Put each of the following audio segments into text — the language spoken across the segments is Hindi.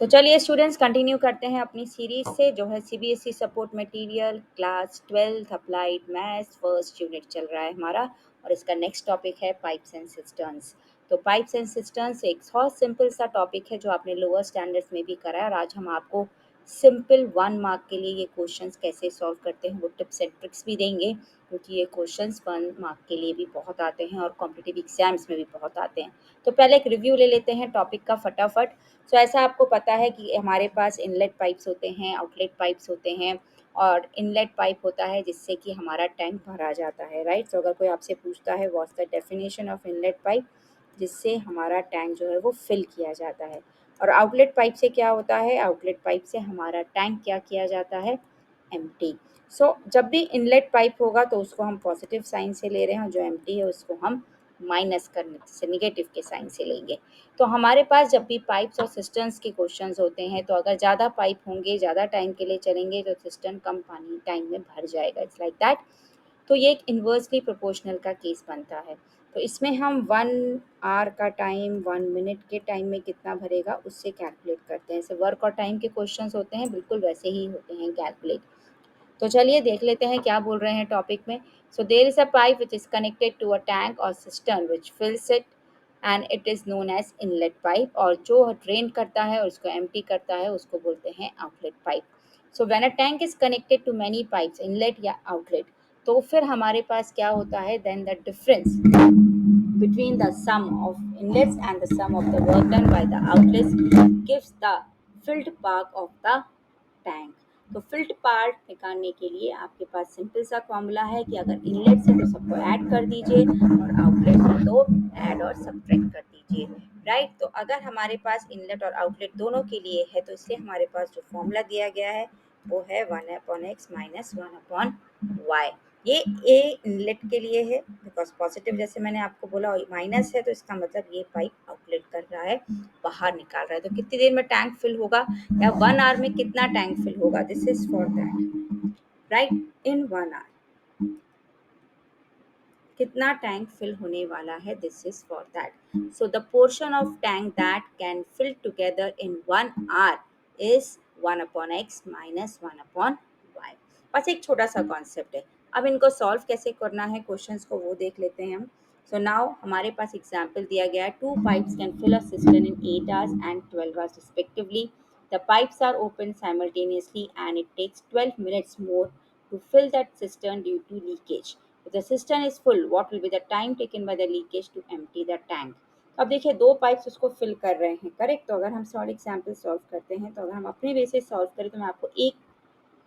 तो चलिए स्टूडेंट्स कंटिन्यू करते हैं अपनी सीरीज से जो है CBSE support material class 12th applied maths first unit चल रहा है हमारा। और इसका नेक्स्ट टॉपिक है पाइप्स एंड सिस्टर्न्स। तो पाइप्स एंड सिस्टर्न्स एक बहुत सिंपल सा टॉपिक है जो आपने लोअर स्टैंडर्ड्स में भी करा है, और आज हम आपको सिंपल 1 मार्क के लिए ये क्वेश्चंस कैसे सॉल्व करते हैं वो टिप्स एंड ट्रिक्स भी देंगे, क्योंकि ये क्वेश्चंस 1 मार्क के लिए भी बहुत आते हैं और कॉम्पिटिटिव एग्जाम्स में भी बहुत आते हैं। तो पहले एक रिव्यू ले लेते हैं टॉपिक का फटाफट। सो ऐसा आपको पता है कि हमारे पास इनलेट पाइप्स होते हैं, आउटलेट पाइप्स होते हैं, और इनलेट पाइप होता है जिससे कि हमारा टैंक भरा जाता है, राइट। सो अगर कोई आपसे पूछता है what's the definition of inlet pipe, जिससे हमारा टैंक जो है वो फिल किया जाता है। और आउटलेट पाइप से क्या होता है, आउटलेट पाइप से हमारा टैंक क्या किया जाता है, एम्प्टी। सो जब भी इनलेट पाइप होगा तो उसको हम पॉजिटिव साइन से ले रहे हैं, और जो एम्प्टी है उसको हम माइनस करने से नेगेटिव के साइन से लेंगे। तो हमारे पास जब भी पाइप्स और सिस्टर्न्स के क्वेश्चंस होते हैं, तो अगर ज़्यादा पाइप होंगे, ज़्यादा टाइम के लिए चलेंगे, तो सिस्टर्न कम पानी टाइम में भर जाएगा, इट्स लाइक दैट। तो ये एक इन्वर्सली प्रोपोर्शनल का केस बनता है। तो इसमें हम 1 आवर का टाइम 1 मिनट के टाइम में कितना भरेगा उससे कैलकुलेट करते हैं। जैसे वर्क और टाइम के क्वेश्चंस होते हैं, बिल्कुल वैसे ही होते हैं कैलकुलेट। तो चलिए देख लेते हैं क्या बोल रहे हैं टॉपिक में। So there is a pipe which is connected to a tank और cistern which fills it and it is known as inlet pipe. और जो ड्रेन करता है और उसको एम्प्टी करता है उसको बोलते हैं outlet pipe. So when a tank is connected to many pipes, inlet या आउटलेट, तो फिर हमारे पास क्या होता है, then the difference between the sum of inlets and the sum of the work done by the outlets gives the filled part of the tank। तो फिल्ड पार्ट निकालने के लिए आपके पास सिंपल सा फॉर्मूला है कि अगर इनलेट से तो सबको ऐड कर दीजिए और आउटलेट से तो ऐड और सब्ट्रैक्ट कर दीजिए, राइट। तो अगर हमारे पास इनलेट और आउटलेट दोनों के लिए है तो इससे हमारे पास जो फॉर्मूला दिया गया है वो है 1/x माइनस 1/y। ये ए इनलेट के लिए है बिकॉज पॉजिटिव जैसे मैंने आपको बोला माइनस है, तो इसका मतलब ये पाइप आउटलेट कर रहा है, बाहर निकाल रहा है। तो कितनी देर में टैंक फिल होगा, या 1 आवर में कितना टैंक फिल होगा, this is for that, right. In 1 hour कितना टैंक फिल होने वाला है, this is for that. So the portion of tank that can fill together in 1 hour is 1/x minus 1/y। बस एक छोटा सा कॉन्सेप्ट है। अब इनको सॉल्व कैसे करना है क्वेश्चंस को वो देख लेते हैं हम। सो नाउ हमारे पास एग्जाम्पल दिया गया है, 2 pipes can fill a cistern in 8 hours and 12 hours respectively. The pipes are open simultaneously and it takes 12 minutes more to fill that cistern due to leakage. If the cistern is full, what will be the time taken by the leakage to empty the tank? अब देखिए 2 पाइप्स उसको फिल कर रहे हैं, करेक्ट। तो अगर हम सॉल्व एग्जाम्पल सॉल्व करते हैं, तो अगर हम अपने वे से सॉल्व करें तो मैं आपको एक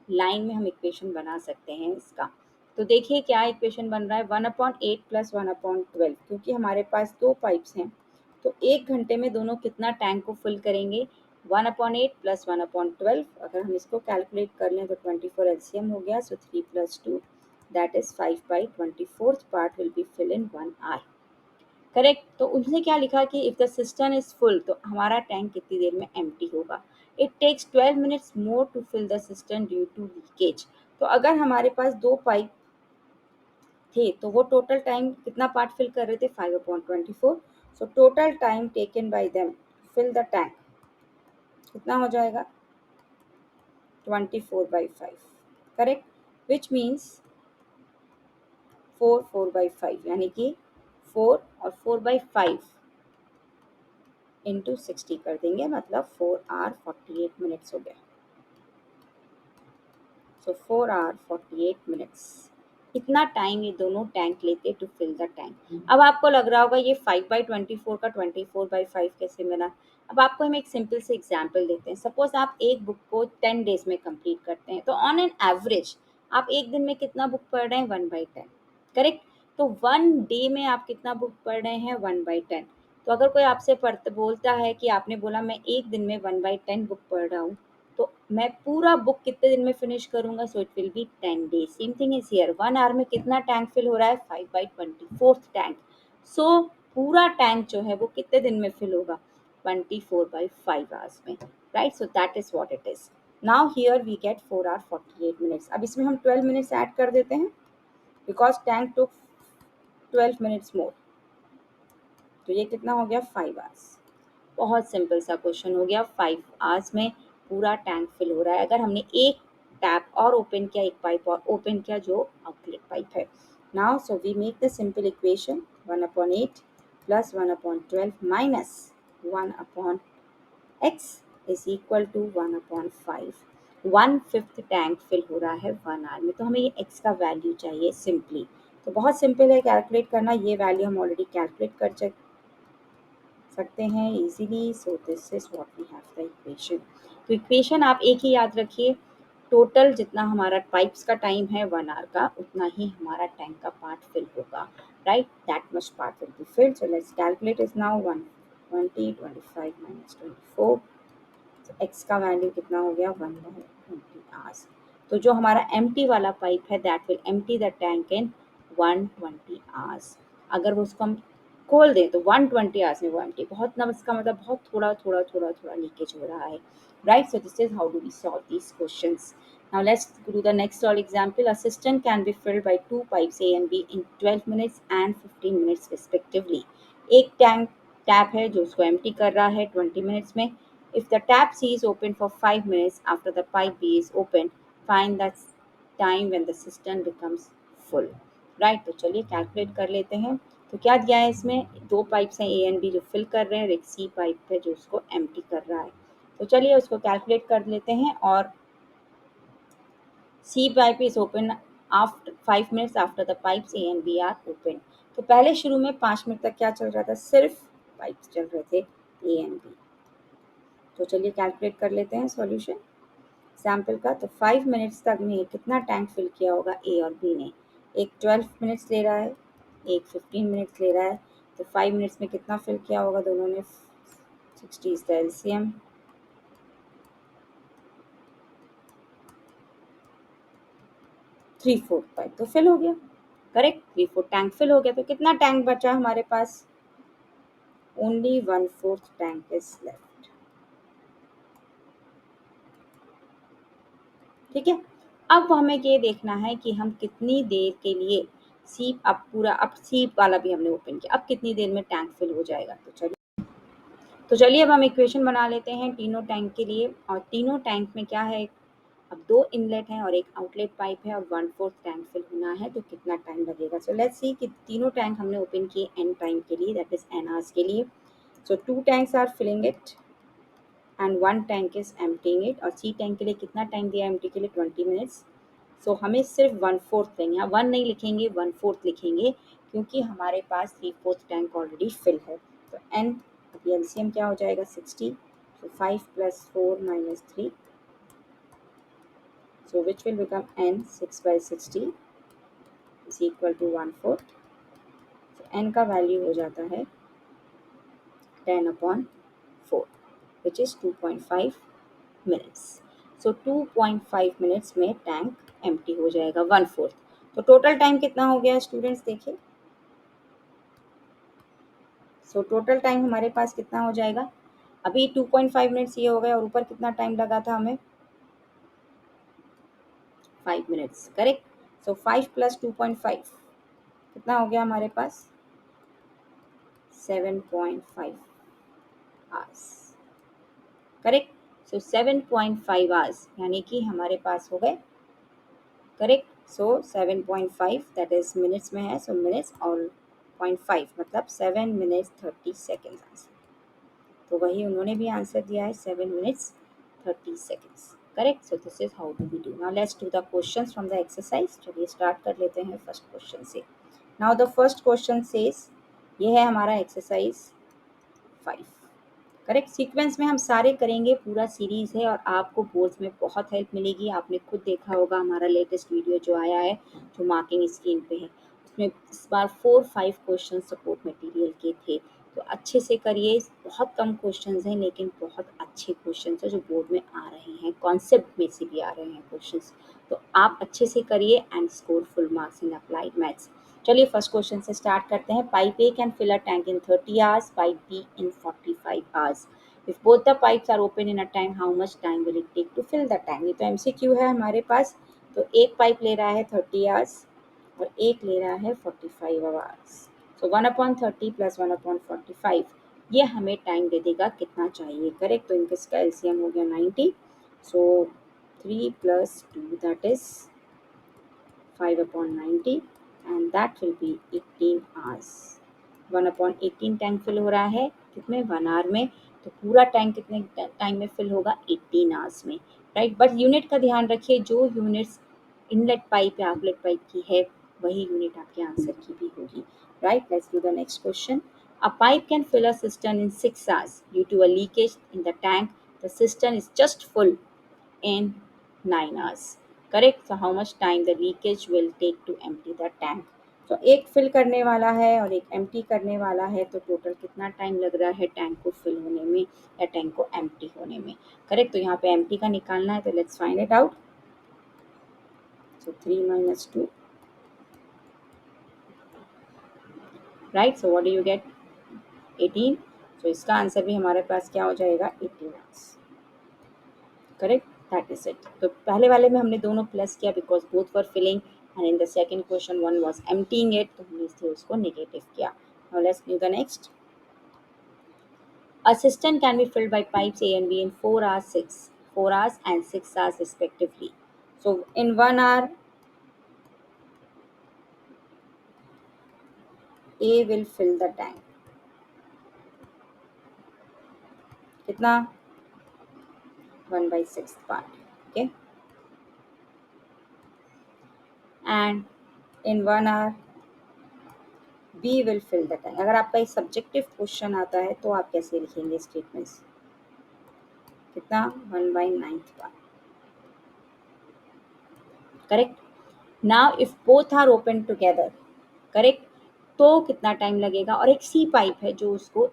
लाइन में हम इक्वेशन बना सकते हैं इसका। तो देखिए क्या इक्वेशन बन रहा है, 1/8 प्लस 1/12, क्योंकि हमारे पास 2 पाइप्स हैं तो 1 घंटे में दोनों कितना टैंक को फिल करेंगे, 1/8 प्लस 1/12। अगर हम इसको कैलकुलेट कर लें तो 24 एलसीएम हो गया, so 3 + 2 that is 5/24 part will be fill in 1 hour, correct. तो उसने क्या लिखा कि if the system is full, तो हमारा टैंक कितनी देर में एम्प्टी होगा। It takes 12 minutes more to fill the system due to leakage. तो अगर हमारे पास 2 पाइप थे तो वो टोटल टाइम कितना पार्ट फिल कर रहे थे, 5/24। So total time taken by them fill the tank कितना हो जाएगा, 24/5, करेक्ट। विच मीन्स 4/5, यानी कि 4 और 4/5 इंटू 60 कर देंगे, मतलब 4 hour 48 minutes हो गया। सो 4 hour 48 minutes, इतना टाइम ये दोनों टैंक लेते टू फिल द टैंक। अब आपको लग रहा होगा ये 5/24 का 24/5 कैसे मिला। अब आपको हम एक सिंपल से एग्जाम्पल देते हैं। सपोज आप एक बुक को 10 डेज में कंप्लीट करते हैं, तो ऑन एन एवरेज आप एक दिन में कितना बुक पढ़ रहे हैं, 1/10, करेक्ट। तो 1 डे में आप कितना बुक पढ़ रहे हैं, 1/10। तो अगर कोई आपसे बोलता है कि आपने बोला मैं एक दिन में 1/10 बुक पढ़ रहा हूँ, तो मैं पूरा बुक कितने दिन में फिनिश करूंगा, so it will be 10 days. Same thing is here, 1 hour में कितना टैंक फिल हो रहा है, 5/24 टैंक। सो पूरा टैंक जो है वो कितने दिन में फिल होगा, 24/5 आवर्स में, right. So that is what it is. Now here we get 4 hour 48 minutes। अब इसमें हम 12 मिनट्स ऐड कर देते हैं बिकॉज टैंक टुक 12 minutes मोर, तो ये कितना हो गया, 5 hours। बहुत सिंपल सा क्वेश्चन हो गया, 5 आवर्स में पूरा टैंक फिल हो रहा है। अगर हमने एक टैप और ओपन किया, एक पाइप और ओपन किया जो आउटलेट पाइप है। Now so we make the simple equation 1/8 plus 1/12 minus 1/x is equal to 1/5। 1/5 tank fill हो रहा है 1 आवर में, तो हमें ये x का वैल्यू चाहिए सिंपली। तो बहुत सिंपल है कैलकुलेट करना, ये वैल्यू हम ऑलरेडी कैलकुलेट कर सकते हैं easily. So this is what we have the equation. तो इक्वेशन आप एक ही याद रखिए, टोटल जितना हमारा पाइप्स का टाइम है 1 आवर का, उतना ही हमारा टैंक का पार्ट फिल होगा, right? That much part will be field. So let's calculate is now 120 25 minus 24। तो x का वैल्यू कितना हो गया 1/20 आवर्स। तो जो हमारा एम्प्टी वाला पाइप है that will empty the tank in 120 hours. अगर वो उसको हम खोल दें तो 120 आवर्स में वो एम्प्टी, बहुत ना, इसका मतलब बहुत थोड़ा लीकेज हो रहा है, right? So this is how do we solve these questions. Now let's do the next solved example. A cistern can be filled by two pipes A and B in 12 minutes and 15 minutes respectively. एक टैप है जो उसको एम्प्टी कर रहा है 20 मिनट्स में। If the tap C is open for 5 minutes after the pipe B is opened, find the time when the cistern becomes full. Right? तो चलिए कैलकुलेट कर लेते हैं। तो क्या दिया है इसमें, दो पाइप्स हैं A एंड B जो फिल कर रहे हैं और एक C पाइप है जो उसको एम्प्टी कर रहा है। तो चलिए उसको कैलकुलेट कर लेते हैं। और C pipe is open after 5 minutes after the pipes A and B are open. तो पहले शुरू में 5 मिनट तक क्या चल रहा था, सिर्फ पाइप्स चल रहे थे A एंड B। तो चलिए कैलकुलेट कर लेते हैं सॉल्यूशन सैम्पल का। तो 5 मिनट्स तक में कितना टैंक फिल किया होगा A और B ने। एक 12 मिनट्स ले रहा है, एक 15 मिनट्स ले रहा है। तो 5 मिनट्स में कितना फिल किया होगा दोनों ने, 60 इज द एलसीएम। 3/4 पाइप तो फिल हो गया, करेक्ट? 3/4 टैंक फिल हो गया। तो कितना टैंक बचा हमारे पास, ओनली 1/4 टैंक इज लेफ्ट। ठीक है, अब हमें ये देखना है कि हम कितनी देर के लिए सीप, अब पूरा, अब सीप वाला भी हमने ओपन किया, अब कितनी देर में टैंक फिल हो जाएगा। तो चलिए अब हम इक्वेशन बना लेते हैं तीनों टैंक के लिए। और तीनों टैंक में क्या है, अब दो इनलेट हैं और एक आउटलेट पाइप है और 1/4 टैंक फिल होना है। तो कितना टाइम लगेगा। सो लेट्स सी कि तीनों टैंक हमने ओपन किए n टाइम के लिए, दैट इज n आवर्स के लिए। So 2 tanks are filling it and 1 tank is emptying it. और सी टैंक के लिए कितना टाइम दिया एम्प्टी के लिए, 20 मिनट्स। सो हमें सिर्फ 1/4 लेंगे, यहाँ 1 नहीं लिखेंगे, 1/4 लिखेंगे, क्योंकि हमारे पास 3/4 टैंक ऑलरेडी फिल है। तो n, अभी एलसीएम क्या हो जाएगा 60। सो 5 + 4 - 3, so which will become n 6/60 is equal to 1/4। so n का वैल्यू हो जाता है 10/4 which is 2.5 minutes। so 2.5 minutes में टैंक एम्प्टी हो जाएगा 1/4। तो टोटल टाइम कितना हो गया स्टूडेंट्स, देखिए। सो टोटल टाइम हमारे पास कितना हो जाएगा, अभी 2.5 मिनट्स ये हो गया और ऊपर कितना टाइम लगा था हमें, 5 मिनट्स, करेक्ट? सो 5 + 2.5 कितना हो गया हमारे पास, 7.5 आवर्स, करेक्ट? सो 7.5 आवर्स यानी कि हमारे पास हो गए, correct? So 7.5 that is minutes में है, सो मिनट्स और 0.5 मतलब 7 मिनट्स 30 सेकेंड्स आंसर। तो वही उन्होंने भी आंसर दिया है, 7 minutes 30 seconds, correct? So this is how do we do. Now let's do the questions from the exercise. चलिए स्टार्ट कर लेते हैं फर्स्ट क्वेश्चन से। Now the first question says, ये है हमारा एक्सरसाइज 5, करेक्ट? सीक्वेंस में हम सारे करेंगे, पूरा सीरीज है और आपको बोर्ड्स में बहुत हेल्प मिलेगी। आपने खुद देखा होगा हमारा लेटेस्ट वीडियो जो आया है, जो मार्किंग स्क्रीन पे है, उसमें इस बार 4-5 क्वेश्चन सपोर्ट मटेरियल के थे। तो अच्छे से करिए, बहुत कम क्वेश्चंस हैं लेकिन बहुत अच्छे क्वेश्चंस हैं जो बोर्ड में आ रहे हैं, कॉन्सेप्ट में से भी आ रहे हैं क्वेश्चंस। तो आप अच्छे से करिए and score full marks in applied maths. चलिए फर्स्ट क्वेश्चन से स्टार्ट करते हैं। Pipe A can fill a tank in 30 hours, pipe B in 45 hours. If both the pipes are open in a tank, how much time will it take to fill the tank. ये तो एमसीक्यू है हमारे पास। तो एक पाइप ले रहा है 30 आवर्स और एक ले रहा है 45 आवर्स। सो 1/30 + 1/45 ये हमें टाइम दे देगा कितना चाहिए, करेक्ट। तो इनका इसका एलसीएम हो गया 90, so 3 + 2 that is 5/90 and that will be 18 hours. 1/18 tank fill हो रहा है कितने 1 आवर में, तो पूरा टैंक कितने टाइम में फिल होगा 18 आवर्स में, राइट। बट यूनिट का ध्यान रखिए, जो यूनिट्स इनलेट पाइप या आउटलेट पाइप की है वही यूनिट आपके आंसर की भी होगी, right. Let's do the next question. A pipe can fill a cistern in 6 hours due to a leakage in the tank. The cistern is just full in 9 hours. Correct? So how much time the leakage will take to empty the tank? तो एक फिल करने वाला है और एक एम्प्टी करने वाला है, तो टोटल कितना टाइम लग रहा है टैंक को फिल होने में या टैंक को एम्प्टी होने में, करेक्ट। तो यहाँ पे एम्प्टी का निकालना है, तो let's find it out. So 3 - 2, right. So what do you get 18। So इसका आंसर भी हमारे पास क्या हो जाएगा 18 hours, correct. That is it. तो पहले वाले में हमने दोनों प्लस किया because both were filling, and in the second question one was emptying it, तो हमने इसलिए उसको नेगेटिव किया। Now let's do the next. A cistern can be filled by pipes A and B in 4 hours and 6 hours respectively. So in 1 hour, A will fill the tank. कितना 1/6 part. Okay. And in 1 hour, B will fill the tank. अगर आपका एक सब्जेक्टिव क्वेश्चन आता है तो आप कैसे लिखेंगे स्टेटमेंट्स, कितना 1/9 part. Correct. Now if both are open together, correct, तो कितना टाइम लगेगा, और एक सी पाइप है जो उसको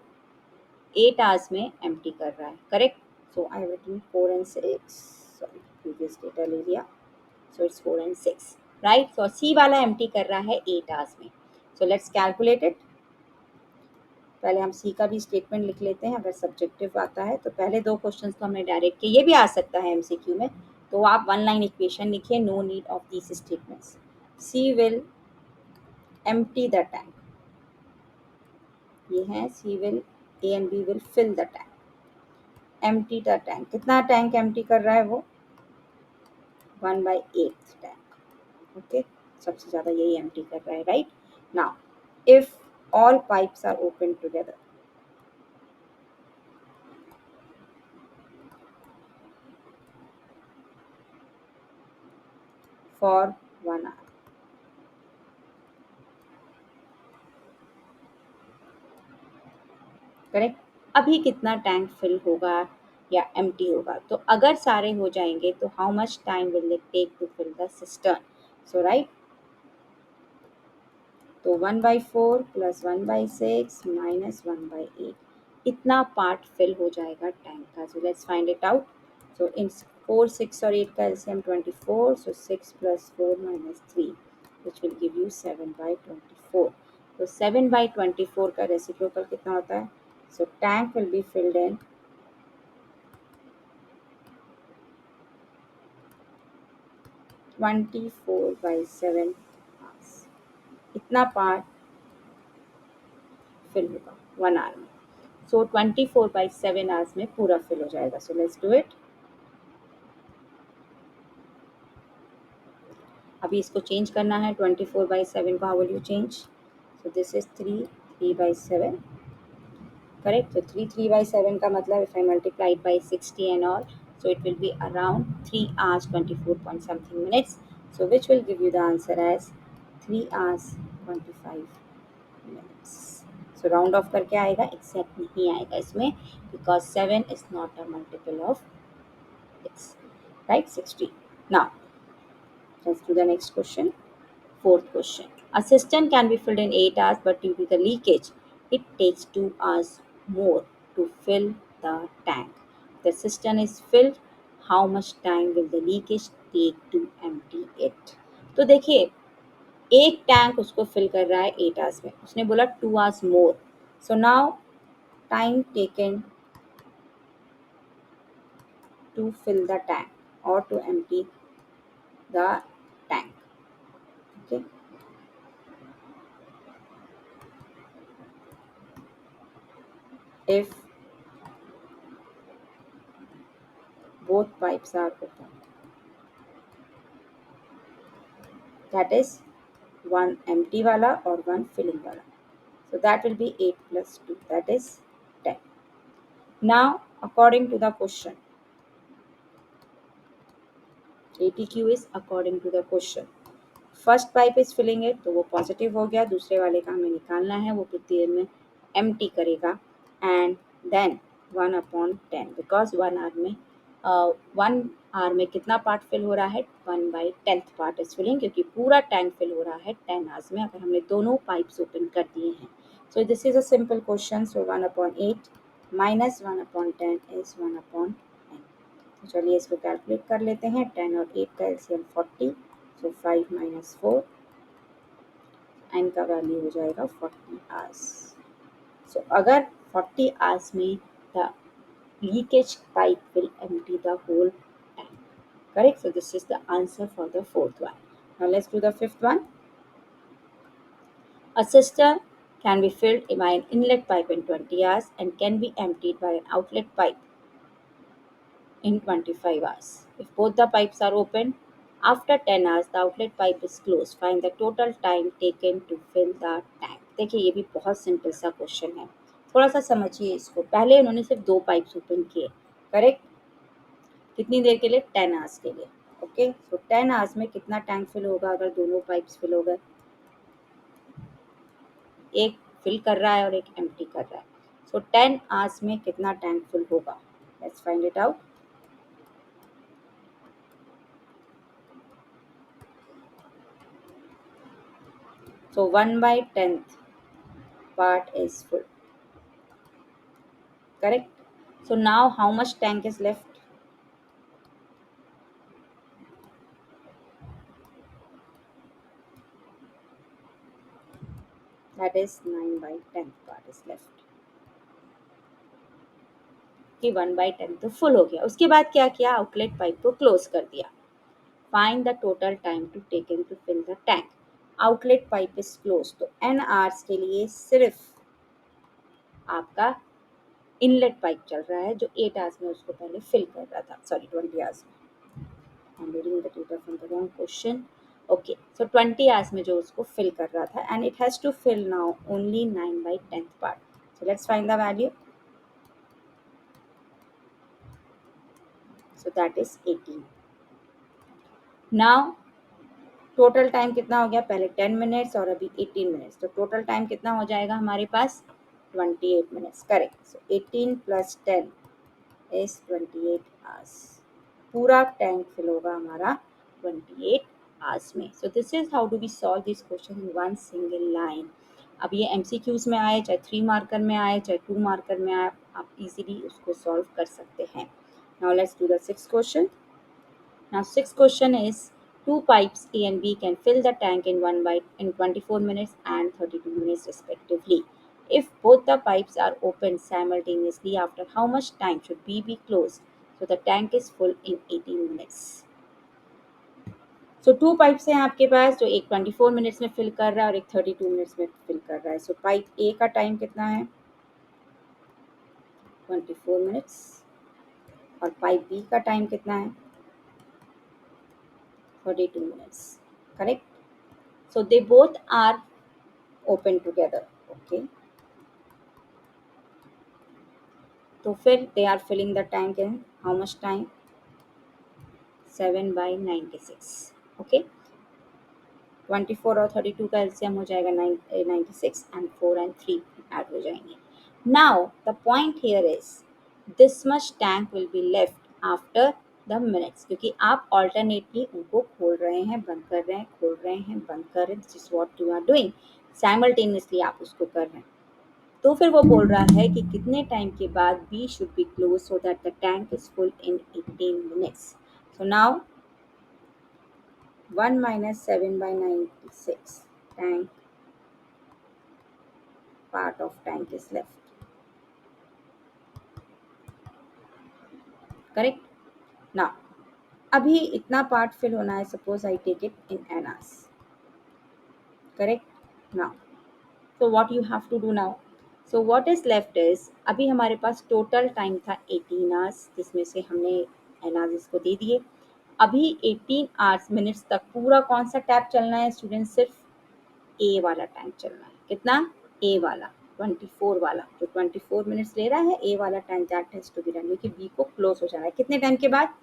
8 आवर्स में एम्प्टी कर रहा है, correct. So I have written 4 and 6, sorry previous data ले लिया, so it's 4 and 6, right. So C वाला एम्प्टी कर रहा है 8 आवर्स में। So let's calculate it. पहले हम सी का भी स्टेटमेंट लिख लेते हैं, अगर सब्जेक्टिव आता है तो पहले दो क्वेश्चंस तो हमने डायरेक्ट किए, ये भी आ सकता है एमसीक्यू में, तो आप 1 लाइन इक्वेशन लिखिए, no need of these statements. C will empty the tank, ये है C will, A and B will fill the tank, empty the tank. कितना टैंक एम्प्टी कर रहा है वो 1/8 टैंक, ओके। सबसे ज़्यादा यही एम्प्टी कर रहा है, right. Now if all pipes are open together, for 1 hour, correct. अभी कितना टैंक फिल होगा या एम्प्टी होगा, तो अगर सारे हो जाएंगे तो how much time will it take to fill the cistern. So right, तो 1/4 + 1/6 - 1/8, इतना पार्ट फिल हो जाएगा टैंक का। So let's find it out. So in 4, 6 और 8 का LCM 24, so 6 + 4 - 3 which will give you 7/24। तो 7/24 का रेसिप्रोकल कितना होता है, so tank will be filled in 24/7 hours, इतना पार्ट फिल होगा 1 आवर में। सो 24/7 आवर्स में पूरा फिल हो जाएगा। सो लेट्स डू इट। अभी इसको चेंज करना है 24/7 को, how will you change. So this is 3/7, correct. तो 3/7 का मतलब if I multiply by 60 and all, so it will be around 3 hours 24 point something minutes, so which will give you the answer as 3 hours 25 minutes। so round off करके आएगा, एग्जैक्ट नहीं आएगा इसमें because 7 is not a multiple of x, right, 60। now let's do the next question, fourth question। A cistern can be filled in 8 hours, but due to the leakage, it takes 2 hours more to fill the tank. The cistern is filled. How much time will the leakage take to empty it? तो देखिए, एक टैंक उसको फिल कर रहा है 8 आवर्स में, उसने बोला 2 hours more, so now time taken to fill the tank और to empty the tank, okay. if both pipes are open, that is one empty wala or one filling wala. So that will be 8 plus 2, that is 10. Now according to the question, ATQ is according to the question. First pipe is filling it, तो वो पॉजिटिव हो गया, दूसरे वाले का हमें निकालना है, वो कितनी देर में एम्प्टी करेगा. एंड देन 1/10, बिकॉज 1 आवर में कितना पार्ट फिल हो रहा है, 1/10 पार्ट इज फिलिंग, क्योंकि पूरा टैंक फिल हो रहा है 10 आवर्स में, अगर हमने दोनों पाइप्स ओपन कर दिए हैं. सो this is a simple question. So 1/8 minus 1/10 is 1/10. तो चलिए इसको कैलकुलेट कर लेते हैं. 10 और 8 का एलसीएम 40. सो 5 माइनस 4, एन का वैल्यू हो जाएगा 40 आवर्स. सो अगर 40 आवर्स में the leakage pipe will empty the whole tank. Correct. So this is the answer for the fourth one. Now let's do the fifth one. A cistern can be filled by an inlet pipe in 20 hours and can be emptied by an outlet pipe in 25 hours. If both the pipes are open, after 10 hours the outlet pipe is closed. Find the total time taken to fill the tank. देखिए ये भी बहुत सिंपल सा क्वेश्चन है, थोड़ा सा समझिए इसको. पहले इन्होंने सिर्फ दो पाइप्स ओपन किए. करेक्ट. कितनी देर के लिए, 10 आवर्स के लिए. ओके. सो 10 आवर्स में कितना टैंक फिल होगा अगर दोनों पाइप्स फिल हो गए. एक फिल कर रहा है और एक एम्प्टी कर रहा है. सो 10 आवर्स में कितना टैंक फिल होगा. Let's find it out. So 1/10th part is full. Correct. So now how much tank is left? That is 9/10th part is left. कि 1/10 तो फुल हो गया. उसके बाद क्या किया, आउटलेट पाइप को क्लोज कर दिया. Find the total time to taken to fill the tank. Outlet pipe is close, तो n आवर्स के लिए सिर्फ आपका इनलेट पाइप चल रहा है, जो 8 आवर्स में उसको पहले फिल कर रहा था. सॉरी, 20 आवर्स में. I'm reading the data from the wrong question. Okay, so 20 hours में जो उसको fill कर रहा था, and it has to fill now only 9/10th part. So let's find the value. So that is 18. Now total time कितना हो गया, पहले 10 minutes और अभी 18 minutes, तो total time कितना हो जाएगा हमारे पास, 28 minutes. Correct. So 18 plus 10 is 28 hours. पूरा टैंक फिल होगा हमारा 28 आवर्स में. So this is how do we solve this question in one single line. अब ये एमसीक्यूज में आए, चाहे 3 मार्कर में आए, चाहे 2 मार्कर में आए, आप इजीली उसको सॉल्व कर सकते हैं. Now let's do the sixth question. Now sixth question is two pipes A and B can fill the tank in 24 minutes and 32 minutes respectively. If both the pipes are opened simultaneously, after how much time should B be closed so the tank is full in 18 minutes? So to pipes हैं आपके पास, जो एक 24 मिनट्स में फिल कर रहा है और एक 32 मिनट्स में फिल कर रहा है. सो पाइप ए का टाइम कितना है, 24 मिनट्स, और पाइप बी का टाइम कितना है, 32 minutes. Correct. So they both are open together. Okay. तो फिर they are filling the tank in how much time, 7/96. Okay. 24 और 32 का एलसीएम हो जाएगा 96, एंड 4 and 3 ऐड हो जाएंगे. Now the point here is this much tank will be left after the minutes, क्योंकि आप ऑल्टरनेटली उनको खोल रहे हैं, बंद कर रहे हैं, खोल रहे हैं, बंद कर रहे हैं. This is what you are doing. Simultaneously आप उसको कर रहे हैं. तो फिर वो बोल रहा है कि कितने टाइम के बाद B should be close so that the tank is full in 18 minutes. So now 1 minus 7/96 tank part of tank is left. Correct. Now अभी इतना पार्ट फिल होना है. Suppose I take it in n hours. Correct. Now so what you have to do now, so what is left is, अभी हमारे पास टोटल टाइम था 18 आवर्स, जिसमें से हमने एनालिसिस को दे दिए। अभी 18 आवर्स मिनट्स तक पूरा कौन सा टैब चलना है स्टूडेंट, सिर्फ ए वाला टाइम चलना है। कितना, ए वाला 24 वाला, जो 24 मिनट्स ले रहा है ए वाला time, that has to be run, क्योंकि बी को क्लोज हो जाना है कितने टाइम के बाद,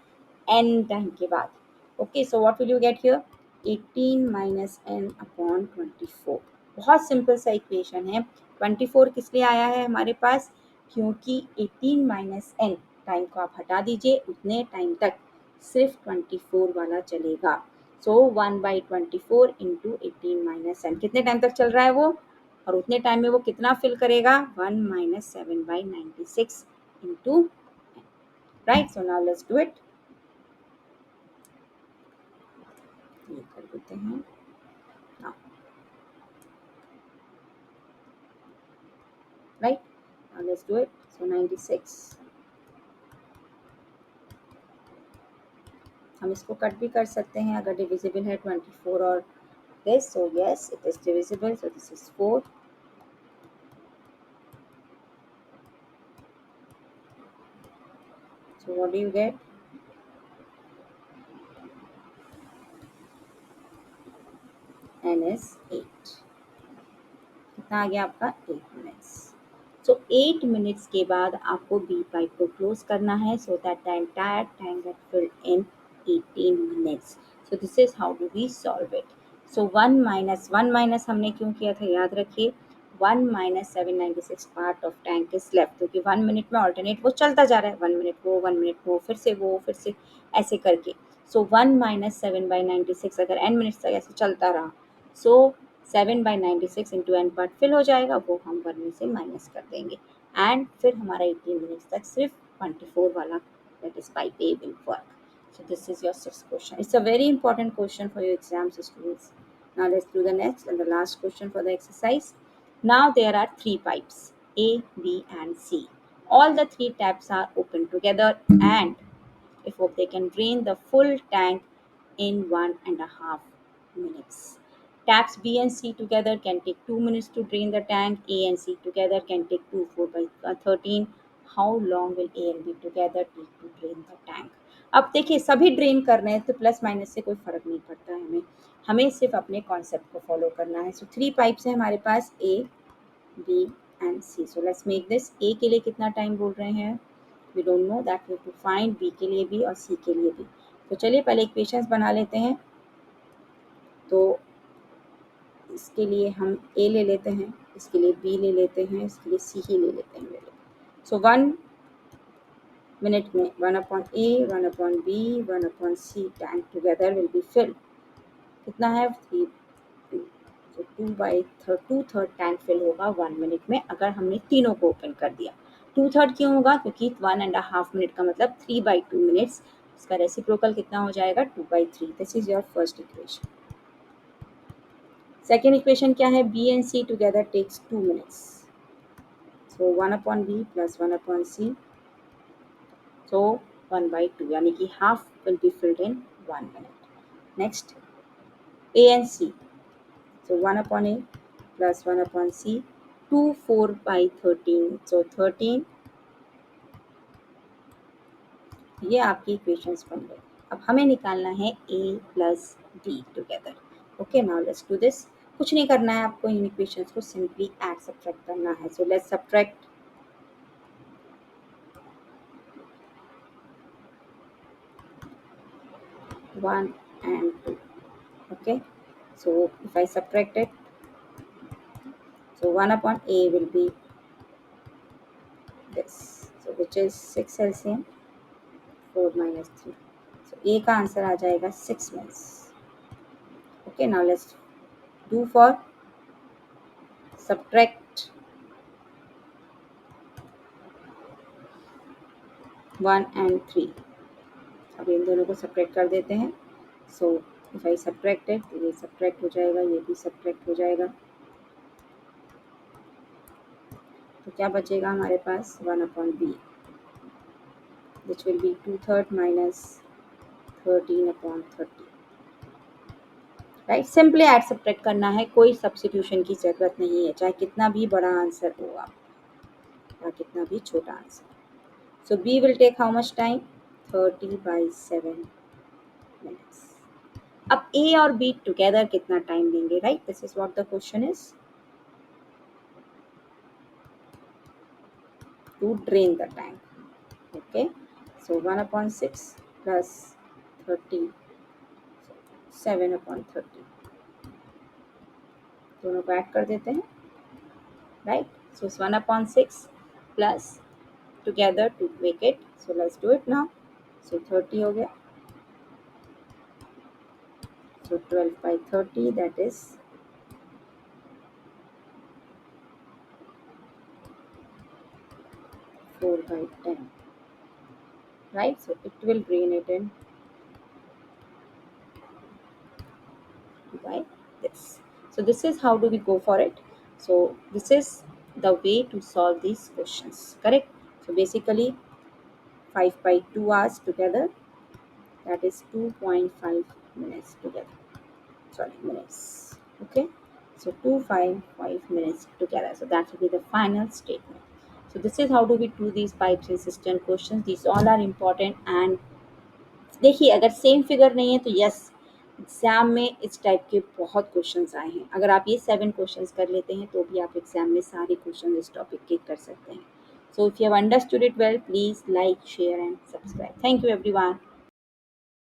n टाइम के बाद। Okay, so what will you get here, 18 minus n upon 24। बहुत सिंपल सा इक्वेशन है। 24 किस लिए आया है हमारे पास, क्योंकि 18 माइनस n टाइम को आप हटा दीजिए, उतने टाइम तक सिर्फ 24 वाला चलेगा। सो 1/24 इंटू 18 माइनस n, कितने टाइम तक चल रहा है वो, और उतने टाइम में वो कितना फिल करेगा, 1 minus 7/96 into, right. So now let's do it, ये कर देते हैं now, right, now let's do it। so 96, हम इसको कट भी कर सकते हैं अगर डिविजिबल है 24 और this, so yes it is divisible, so this is 4। so what do you get, n is 8, कितना आ गया आपका 8 मिनट्स। सो 8 मिनट्स के बाद आपको बी पाइप को क्लोज करना है, so that the entire time get filled in 18 minutes. So this is how do we solve it. So 1 minus हमने क्यों किया था, याद रखिए, 1 minus 796 part of tank is left, क्योंकि 1 मिनट में ऑल्टरनेट वो चलता जा रहा है, 1 मिनट वो 1 मिनट वो, फिर से ऐसे करके। सो 1 माइनस 7/96 अगर n मिनट्स तक ऐसे चलता रहा, सो 7/96 इंटू एन पार्ट फिल हो जाएगा, वो हम 1 में से माइनस कर देंगे, एंड फिर हमारा 18 मिनट्स तक सिर्फ 24 वाला, that is pipe A will work. So this is your sixth question. It's a very important question for your exams, students. Now let's do the next and the last question for the exercise. Now there are three pipes, A, B and C. All the three taps are open together, and if they can drain the full tank in 1.5 minutes. Taps B and C together can take 2 minutes to drain the tank. A and C together can take 2 4 by 13. How long will A and B together take to drain the tank? अब देखिए सभी ड्रेन कर रहे हैं तो प्लस माइनस से कोई फर्क नहीं पड़ता है, हमें सिर्फ अपने कॉन्सेप्ट को फॉलो करना है। सो 3 पाइप्स हैं हमारे पास, A, B and C. So let's make this। A के लिए कितना टाइम बोल रहे हैं, we don't know, that we have to find। B के लिए भी और C के लिए भी। तो चलिए पहले इक्वेशंस बना लेते हैं। तो इसके लिए हम A ले लेते हैं, इसके लिए B ले लेते हैं, इसके लिए C ही ले लेते हैं। सो 1 मिनट में 1/A 1/B 1/C tank together will be fill, कितना है 3, तो 2/3 टैंक फिल होगा 1 मिनट में, अगर हमने तीनों को ओपन कर दिया। 2/3 क्यों होगा, क्योंकि 1.5 मिनट का मतलब 3/2 मिनट्स, इसका रेसिप्रोकल कितना हो जाएगा 2/3। This is your first equation. Second equation क्या है, B and C together takes 2 minutes, so 1/B plus 1/C, so 1/2, यानी कि half will be filled in 1 minute. Next A and C, so 1/A plus 1/C, 2 4/13, so 13। ये आपकी इक्वेशंस बन गई। अब हमें निकालना है A plus B together. Okay, now let's do this. कुछ नहीं करना है आपको, इन इक्वेशंस को सिंपली ऐड सब्ट्रैक्ट करना है। So let's subtract 1 and 2। okay, so if I subtract it, so 1/A will be this, so which is 6 LCM 4 minus 3, so A का आंसर आ जाएगा 6 minutes। okay, now let's do for subtract 1 and 3। अब इन दोनों को सब्ट्रैक्ट कर देते हैं। So if I subtract it, तो ये सब्ट्रैक्ट हो जाएगा, ये भी सब्ट्रैक्ट हो जाएगा, तो क्या बचेगा हमारे पास 1/B, which will be 2/3 minus 13/30। Right, simply add subtract करना है, कोई सब्स्टिट्यूशन की जरूरत नहीं है, चाहे कितना भी बड़ा आंसर हो आप। या कितना भी छोटा answer. So B will take how much time, 30/7 minutes। अब ए और बी टुगेदर कितना टाइम लेंगे, right, this is what the question is, to drain the tank. Okay, so 1/6 plus 37/30, दोनों को ऐड कर देते हैं, right. So 1/6 plus together to make it, so let's do it now. So 30 हो गया, so 12/30, that is 4/10, right? So it will drain it in by this. So this is how do we go for it. So this is the way to solve these questions, correct? So basically 5/2 hours together, that is 2.5 minutes together, sorry, minutes. Okay, so 2.5 minutes together, so that will be the final statement. So this is how do we do these pipes and cistern questions. These all are important, and देखिए अगर सेम फिगर नहीं है तो यस, एग्जाम में इस टाइप के बहुत क्वेश्चंस आए हैं। अगर आप ये 7 क्वेश्चंस कर लेते हैं तो भी आप एग्जाम में सारे क्वेश्चन इस टॉपिक के कर सकते हैं। So if you have understood it well, please like, share and subscribe. Thank you everyone.